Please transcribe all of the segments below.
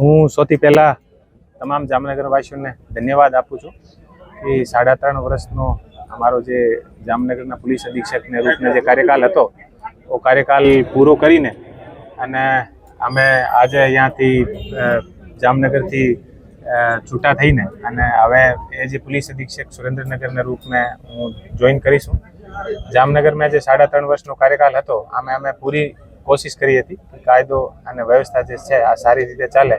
હું સૌથી પહેલાં તમામ જામનગરવાસીઓને ધન્યવાદ આપું છું કે 3.5 વર્ષનો અમારો જે જામનગરના પોલીસ અધિક્ષકને રૂપને જે કાર્યકાલ હતો એ કાર્યકાલ પૂરો કરીને અને અમે આજે અહીંયાથી જામનગરથી છૂટા થઈને અને હવે એ જે પોલીસ અધિક્ષક સુરેન્દ્રનગરના રૂપને હું જોઈન કરીશું. જામનગરમાં જે 3.5 વર્ષનો કાર્યકાલ હતો અમે પૂરી કોશિશ કરી હતી કે કાયદો અને વ્યવસ્થા જે છે આ સારી રીતે ચાલે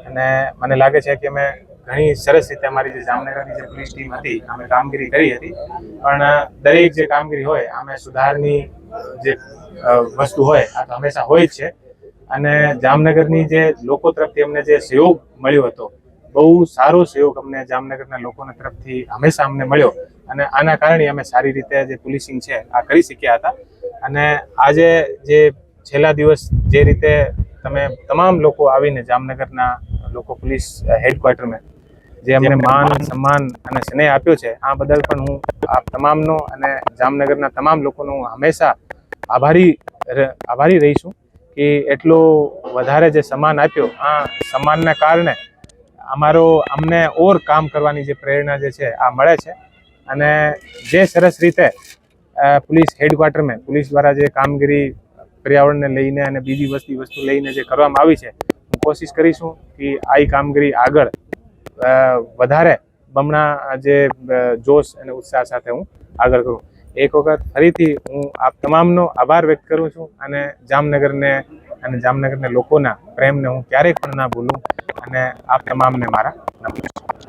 અને મને લાગે છે કે અમે ઘણી સરસ રીતે અમારી જે જામનગરની જે પોલીસ ટીમ હતી અમે કામગીરી કરી હતી. પણ દરેક જે કામગીરી હોય અમે સુધારની જે વસ્તુ હોય આ તો હંમેશા હોય જ છે અને જામનગરની જે લોકો તરફથી અમને જે સહયોગ મળ્યો હતો બહુ સારો સહયોગ અમને જામનગરના લોકોના તરફથી હંમેશા અમને મળ્યો અને આના કારણે અમે સારી રીતે જે પોલીસિંગ છે આ કરી શક્યા હતા. અને આજે જે છેલ્લા દિવસ જે રીતે તમે તમામ લોકો આવીને જામનગરના લોકો પોલીસ હેડક્વાર્ટરમાં જે અમને માન સન્માન અને સ્નેહ આપ્યો છે આ બદલ પણ હું આપ તમામનો અને જામનગરના તમામ લોકોનો હું હંમેશા આભારી રહીશું કે એટલો વધારે જે સન્માન આપ્યો આ સન્માનના કારણે અમને ઓર કામ કરવાની જે પ્રેરણા જે છે આ મળે છે. અને જે સરસ રીતે પોલીસ હેડક્વાર્ટરમાં પોલીસ દ્વારા જે કામગીરી પર્યાવરણને લઈને અને બીજી વસ્તુ લઈને જે કરવામાં આવી છે હું કોશિશ કરીશું કે આ કામગીરી આગળ વધારે બમણા જે જોશ અને ઉત્સાહ સાથે હું આગળ કરું. એક વખત ફરીથી હું આપ તમામનો આભાર વ્યક્ત કરું છું અને જામનગરના લોકોના પ્રેમને હું ક્યારેય પણ ના ભૂલું અને આપ તમામને મારા નમસ્કાર.